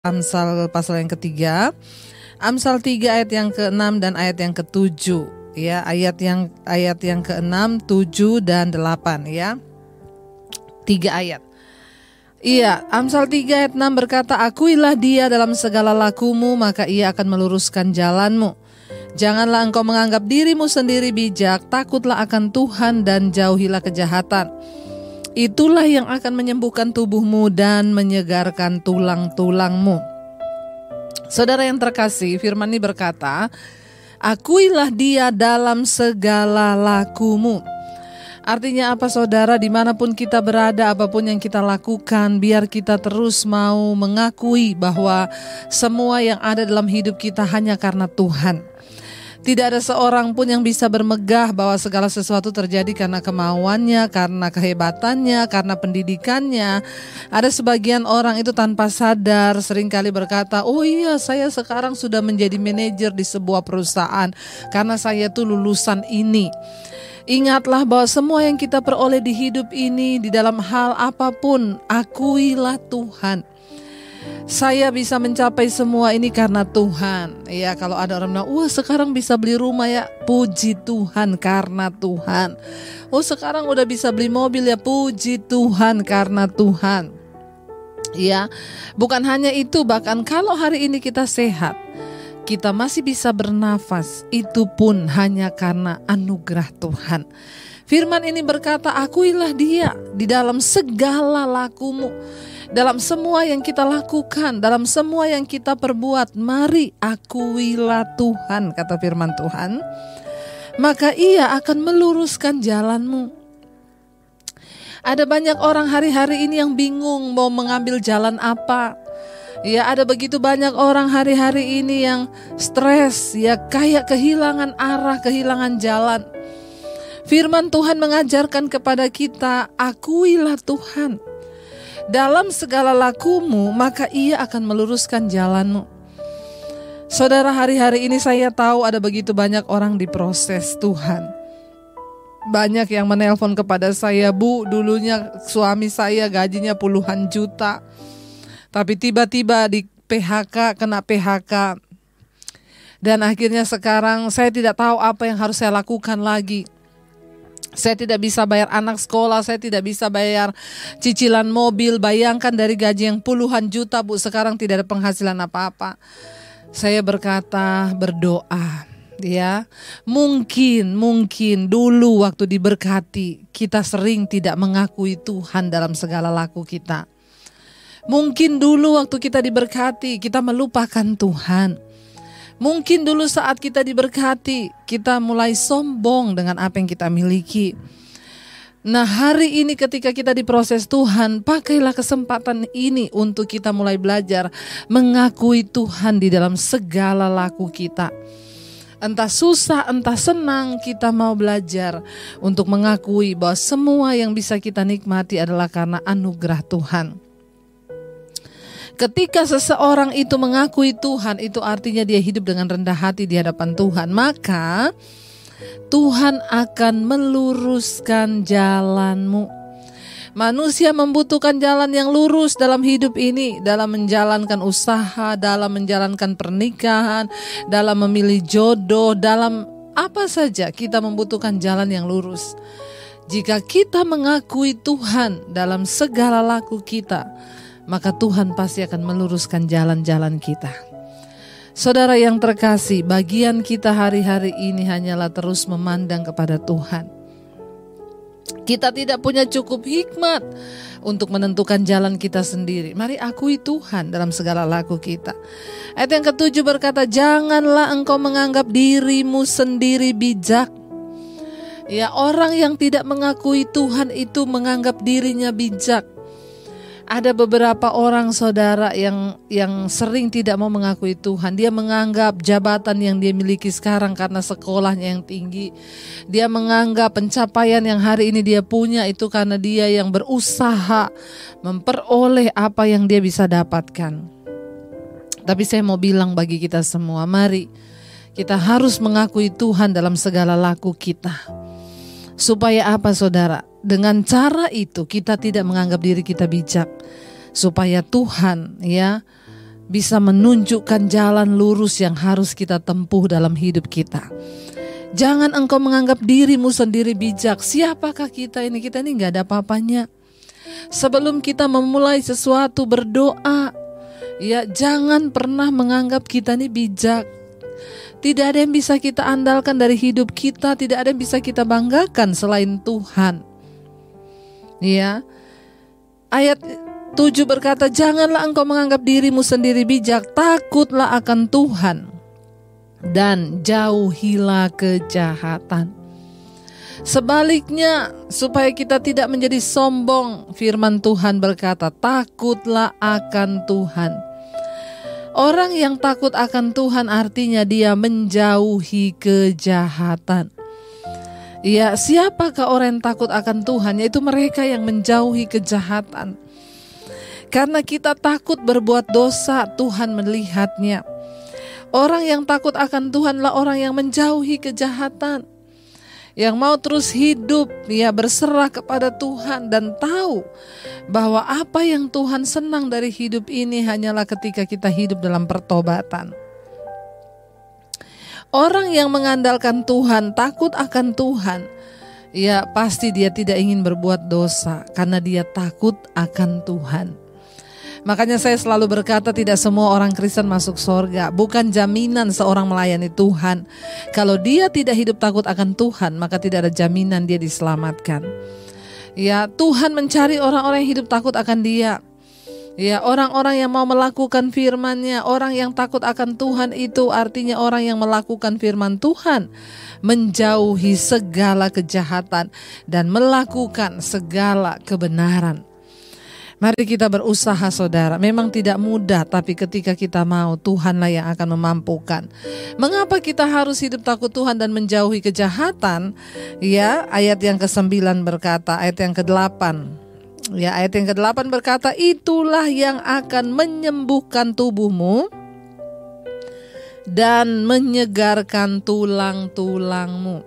Amsal pasal yang ketiga, Amsal 3 ayat yang ke-6 dan ayat yang ke-7 ya, ayat yang ke-6, 7 dan 8 ya. 3 ayat. Iya, Amsal 3 ayat 6 berkata, "Akuilah Dia dalam segala lakumu, maka Ia akan meluruskan jalanmu. Janganlah engkau menganggap dirimu sendiri bijak, takutlah akan Tuhan dan jauhilah kejahatan. Itulah yang akan menyembuhkan tubuhmu dan menyegarkan tulang-tulangmu." Saudara yang terkasih, firman ini berkata, "Akuilah Dia dalam segala lakumu." Artinya apa saudara? Dimanapun kita berada, apapun yang kita lakukan, biar kita terus mau mengakui bahwa semua yang ada dalam hidup kita hanya karena Tuhan. Tidak ada seorang pun yang bisa bermegah bahwa segala sesuatu terjadi karena kemauannya, karena kehebatannya, karena pendidikannya. Ada sebagian orang itu tanpa sadar seringkali berkata, "Oh iya, saya sekarang sudah menjadi manajer di sebuah perusahaan karena saya tuh lulusan ini." Ingatlah bahwa semua yang kita peroleh di hidup ini, di dalam hal apapun, akuilah Tuhan. Saya bisa mencapai semua ini karena Tuhan. Ya, kalau ada orang bilang, "Wah, sekarang bisa beli rumah ya." Puji Tuhan, karena Tuhan. "Oh, sekarang udah bisa beli mobil ya." Puji Tuhan, karena Tuhan. Ya, bukan hanya itu, bahkan kalau hari ini kita sehat, kita masih bisa bernafas, itu pun hanya karena anugerah Tuhan. Firman ini berkata, "Akuilah Dia di dalam segala lakumu." Dalam semua yang kita lakukan, dalam semua yang kita perbuat, mari akuilah Tuhan, kata firman Tuhan. Maka Ia akan meluruskan jalanmu. Ada banyak orang hari-hari ini yang bingung mau mengambil jalan apa. Ya, ada begitu banyak orang hari-hari ini yang stres, ya kayak kehilangan arah, kehilangan jalan. Firman Tuhan mengajarkan kepada kita, akuilah Tuhan. Dalam segala lakumu, maka Ia akan meluruskan jalanmu. Saudara, hari-hari ini saya tahu ada begitu banyak orang diproses Tuhan. Banyak yang menelpon kepada saya, "Bu, dulunya suami saya gajinya puluhan juta, tapi tiba-tiba di PHK, kena PHK. Dan akhirnya sekarang saya tidak tahu apa yang harus saya lakukan lagi. Saya tidak bisa bayar anak sekolah, saya tidak bisa bayar cicilan mobil. Bayangkan dari gaji yang puluhan juta, Bu, sekarang tidak ada penghasilan apa-apa." Saya berkata, berdoa, ya. Mungkin dulu waktu diberkati, kita sering tidak mengakui Tuhan dalam segala laku kita. Mungkin dulu waktu kita diberkati, kita melupakan Tuhan. Mungkin dulu saat kita diberkati, kita mulai sombong dengan apa yang kita miliki. Nah, hari ini ketika kita diproses Tuhan, pakailah kesempatan ini untuk kita mulai belajar mengakui Tuhan di dalam segala laku kita. Entah susah, entah senang, kita mau belajar untuk mengakui bahwa semua yang bisa kita nikmati adalah karena anugerah Tuhan. Ketika seseorang itu mengakui Tuhan, itu artinya dia hidup dengan rendah hati di hadapan Tuhan. Maka Tuhan akan meluruskan jalanmu. Manusia membutuhkan jalan yang lurus dalam hidup ini, dalam menjalankan usaha, dalam menjalankan pernikahan, dalam memilih jodoh, dalam apa saja kita membutuhkan jalan yang lurus. Jika kita mengakui Tuhan dalam segala laku kita, maka Tuhan pasti akan meluruskan jalan-jalan kita. Saudara yang terkasih, bagian kita hari-hari ini hanyalah terus memandang kepada Tuhan. Kita tidak punya cukup hikmat untuk menentukan jalan kita sendiri. Mari akui Tuhan dalam segala laku kita. Ayat yang ke-7 berkata, "Janganlah engkau menganggap dirimu sendiri bijak." Ya, orang yang tidak mengakui Tuhan itu menganggap dirinya bijak. Ada beberapa orang saudara yang sering tidak mau mengakui Tuhan. Dia menganggap jabatan yang dia miliki sekarang karena sekolahnya yang tinggi. Dia menganggap pencapaian yang hari ini dia punya itu karena dia yang berusaha memperoleh apa yang dia bisa dapatkan. Tapi saya mau bilang bagi kita semua, mari kita harus mengakui Tuhan dalam segala laku kita. Supaya apa saudara? Dengan cara itu kita tidak menganggap diri kita bijak. Supaya Tuhan ya bisa menunjukkan jalan lurus yang harus kita tempuh dalam hidup kita. Jangan engkau menganggap dirimu sendiri bijak. Siapakah kita ini? Kita ini gak ada apa-apanya. Sebelum kita memulai sesuatu berdoa, ya jangan pernah menganggap kita ini bijak. Tidak ada yang bisa kita andalkan dari hidup kita. Tidak ada yang bisa kita banggakan selain Tuhan. Ya, ayat 7 berkata, janganlah engkau menganggap dirimu sendiri bijak, takutlah akan Tuhan dan jauhilah kejahatan. Sebaliknya, supaya kita tidak menjadi sombong, firman Tuhan berkata, takutlah akan Tuhan. Orang yang takut akan Tuhan artinya dia menjauhi kejahatan. Ya, siapakah orang yang takut akan Tuhan? Yaitu mereka yang menjauhi kejahatan. Karena kita takut berbuat dosa, Tuhan melihatnya. Orang yang takut akan Tuhanlah orang yang menjauhi kejahatan, yang mau terus hidup, ya berserah kepada Tuhan dan tahu bahwa apa yang Tuhan senang dari hidup ini hanyalah ketika kita hidup dalam pertobatan. Orang yang mengandalkan Tuhan, takut akan Tuhan, ya pasti dia tidak ingin berbuat dosa karena dia takut akan Tuhan. Makanya saya selalu berkata tidak semua orang Kristen masuk surga. Bukan jaminan seorang melayani Tuhan. Kalau dia tidak hidup takut akan Tuhan, maka tidak ada jaminan dia diselamatkan. Ya, Tuhan mencari orang-orang yang hidup takut akan Dia. Ya, orang-orang yang mau melakukan firman-Nya. Orang yang takut akan Tuhan itu artinya orang yang melakukan firman Tuhan, menjauhi segala kejahatan dan melakukan segala kebenaran. Mari kita berusaha saudara. Memang tidak mudah, tapi ketika kita mau, Tuhanlah yang akan memampukan. Mengapa kita harus hidup takut Tuhan dan menjauhi kejahatan? Ya, ayat yang ke-9 berkata, ayat yang ke-8. Ya, ayat yang ke-8 berkata, itulah yang akan menyembuhkan tubuhmu dan menyegarkan tulang-tulangmu.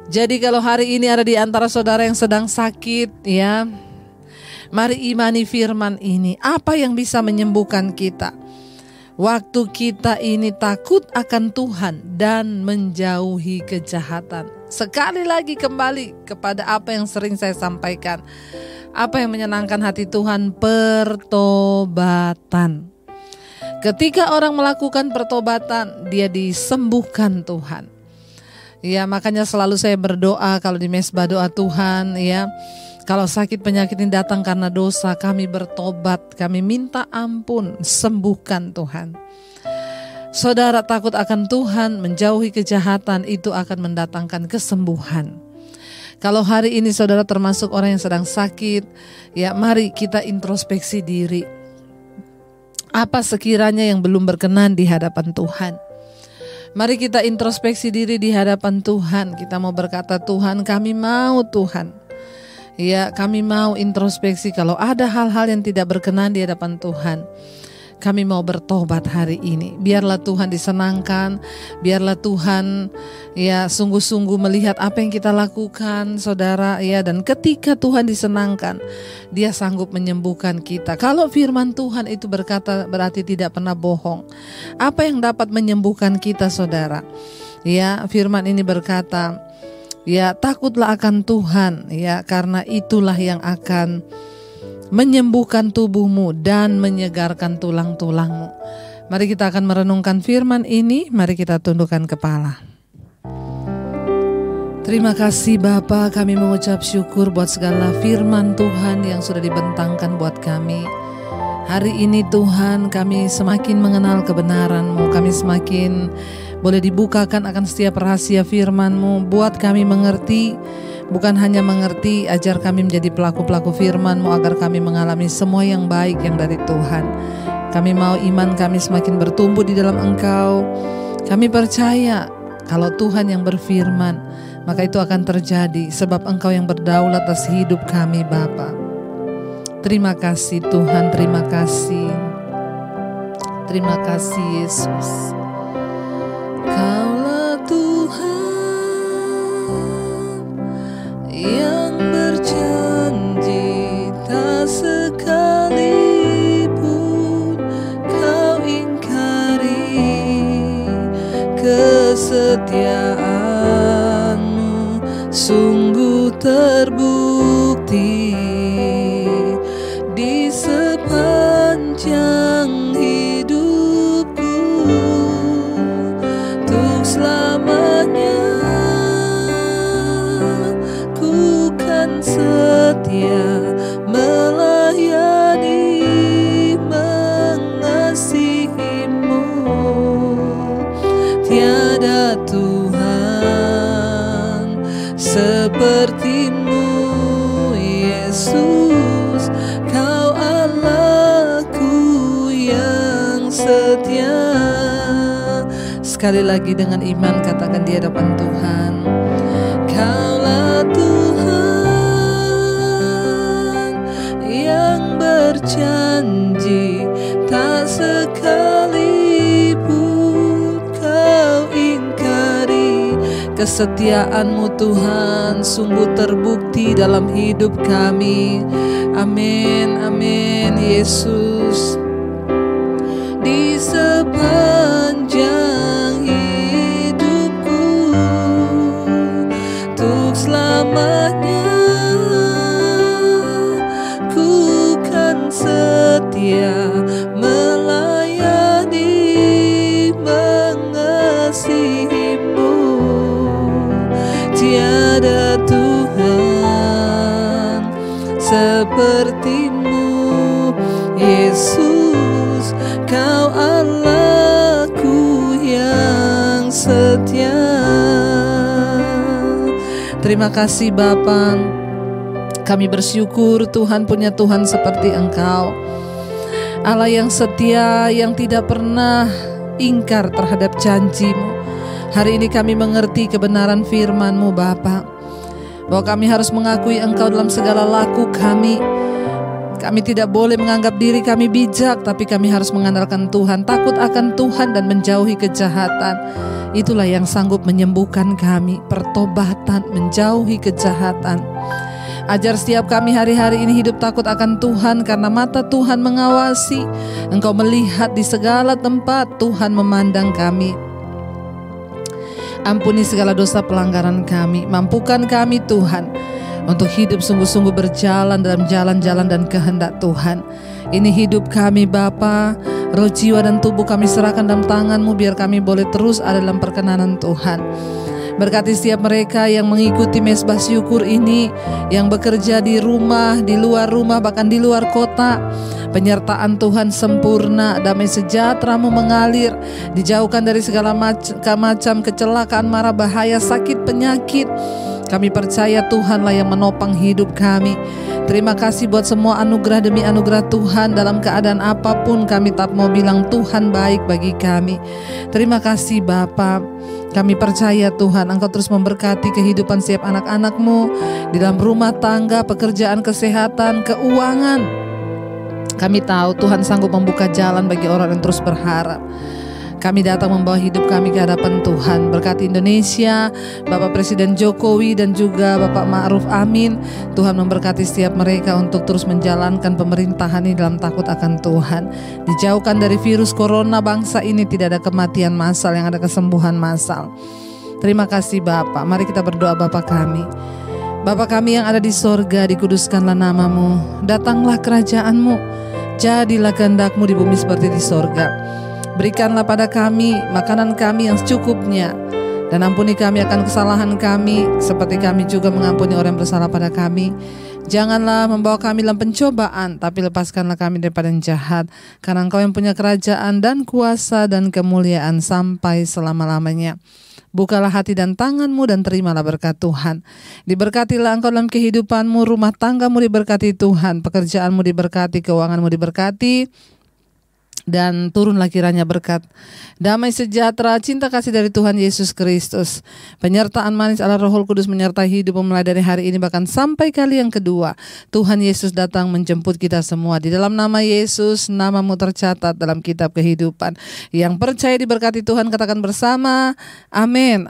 Jadi kalau hari ini ada di antara saudara yang sedang sakit, ya, mari imani firman ini. Apa yang bisa menyembuhkan kita? Waktu kita ini takut akan Tuhan dan menjauhi kejahatan. Sekali lagi kembali kepada apa yang sering saya sampaikan. Apa yang menyenangkan hati Tuhan? Pertobatan. Ketika orang melakukan pertobatan, dia disembuhkan Tuhan. Ya, makanya selalu saya berdoa kalau di mesbah doa Tuhan, ya. Kalau sakit penyakit ini datang karena dosa, kami bertobat, kami minta ampun, sembuhkan Tuhan. Saudara takut akan Tuhan, menjauhi kejahatan, itu akan mendatangkan kesembuhan. Kalau hari ini saudara termasuk orang yang sedang sakit, ya mari kita introspeksi diri. Apa sekiranya yang belum berkenan di hadapan Tuhan? Mari kita introspeksi diri di hadapan Tuhan. Kita mau berkata, Tuhan kami mau Tuhan. Ya, kami mau introspeksi kalau ada hal-hal yang tidak berkenan di hadapan Tuhan. Kami mau bertobat hari ini. Biarlah Tuhan disenangkan, biarlah Tuhan ya sungguh-sungguh melihat apa yang kita lakukan, saudara, ya, dan ketika Tuhan disenangkan, Dia sanggup menyembuhkan kita. Kalau firman Tuhan itu berkata berarti tidak pernah bohong. Apa yang dapat menyembuhkan kita, saudara? Ya, firman ini berkata, ya, takutlah akan Tuhan, ya, karena itulah yang akan menyembuhkan tubuhmu dan menyegarkan tulang-tulangmu. Mari kita akan merenungkan firman ini, mari kita tundukkan kepala. Terima kasih Bapa, kami mengucap syukur buat segala firman Tuhan yang sudah dibentangkan buat kami. Hari ini Tuhan, kami semakin mengenal kebenaran-Mu, kami semakin boleh dibukakan akan setiap rahasia firman-Mu, buat kami mengerti. Bukan hanya mengerti, ajar kami menjadi pelaku-pelaku firman-Mu agar kami mengalami semua yang baik yang dari Tuhan. Kami mau iman kami semakin bertumbuh di dalam Engkau. Kami percaya kalau Tuhan yang berfirman, maka itu akan terjadi sebab Engkau yang berdaulat atas hidup kami Bapa. Terima kasih Tuhan, terima kasih. Terima kasih Yesus. Kaulah Tuhan yang berjanji tak sekalipun kesetiaan-Mu sungguh terbukti di sepanjang hidupku, untuk selamanya ku kan setia melayani, mengasihi-Mu. Tiada Tuhan seperti-Mu, Yesus. Kau Allahku yang setia. Sekali lagi dengan iman katakan di hadapan Tuhan, Kaulah Tuhan yang berjanji, tak sekalipun Kau ingkari. Kesetiaan-Mu Tuhan sungguh terbukti dalam hidup kami. Amin, amin Yesus. Di sepanjang hidupku, untuk selamanya ku kan setia melayani, mengasihi-Mu. Tiada Tuhan seperti-Mu, Yesus. Kau Allahku yang setia. Terima kasih Bapa. Kami bersyukur Tuhan punya Tuhan seperti Engkau, Allah yang setia, yang tidak pernah ingkar terhadap janji-Mu. Hari ini kami mengerti kebenaran firman-Mu Bapa, bahwa kami harus mengakui Engkau dalam segala laku kami. Kami tidak boleh menganggap diri kami bijak, tapi kami harus mengandalkan Tuhan, takut akan Tuhan dan menjauhi kejahatan. Itulah yang sanggup menyembuhkan kami, pertobatan, menjauhi kejahatan. Ajar setiap kami hari-hari ini hidup takut akan Tuhan, karena mata Tuhan mengawasi. Engkau melihat di segala tempat, Tuhan memandang kami. Ampuni segala dosa pelanggaran kami, mampukan kami Tuhan untuk hidup sungguh-sungguh berjalan dalam jalan-jalan dan kehendak Tuhan. Ini hidup kami Bapa, roh, jiwa dan tubuh kami serahkan dalam tangan-Mu, biar kami boleh terus ada dalam perkenanan Tuhan. Berkati setiap mereka yang mengikuti Mezbah Syukur ini, yang bekerja di rumah, di luar rumah, bahkan di luar kota. Penyertaan Tuhan sempurna, damai sejahtera-Mu mengalir, dijauhkan dari segala macam kecelakaan, mara bahaya, sakit, penyakit. Kami percaya Tuhanlah yang menopang hidup kami. Terima kasih buat semua anugerah demi anugerah Tuhan. Dalam keadaan apapun kami tak mau bilang Tuhan baik bagi kami. Terima kasih Bapa. Kami percaya Tuhan Engkau terus memberkati kehidupan setiap anak-anak-Mu di dalam rumah tangga, pekerjaan, kesehatan, keuangan. Kami tahu Tuhan sanggup membuka jalan bagi orang yang terus berharap. Kami datang membawa hidup kami ke hadapan Tuhan. Berkati Indonesia, Bapak Presiden Jokowi dan juga Bapak Ma'ruf Amin. Tuhan memberkati setiap mereka untuk terus menjalankan pemerintahan ini dalam takut akan Tuhan. Dijauhkan dari virus corona bangsa ini, tidak ada kematian massal, yang ada kesembuhan massal. Terima kasih Bapak. Mari kita berdoa. Bapa kami, Bapa kami yang ada di sorga, dikuduskanlah nama-Mu. Datanglah kerajaan-Mu. Jadilah kehendak-Mu di bumi seperti di sorga. Berikanlah pada kami makanan kami yang secukupnya, dan ampuni kami akan kesalahan kami, seperti kami juga mengampuni orang yang bersalah pada kami. Janganlah membawa kami dalam pencobaan, tapi lepaskanlah kami daripada yang jahat. Karena Engkau yang punya kerajaan dan kuasa dan kemuliaan sampai selama-lamanya. Bukalah hati dan tangan-Mu dan terimalah berkat Tuhan. Diberkatilah Engkau dalam kehidupan-Mu, rumah tangga-Mu diberkati Tuhan, pekerjaan-Mu diberkati, keuangan-Mu diberkati. Dan turunlah kiranya berkat, damai sejahtera, cinta kasih dari Tuhan Yesus Kristus, penyertaan manis Allah Roh Kudus menyertai hidup mulai dari hari ini bahkan sampai kali yang kedua. Tuhan Yesus datang menjemput kita semua. Di dalam nama Yesus, nama-Mu tercatat dalam kitab kehidupan. Yang percaya diberkati Tuhan katakan bersama, amin.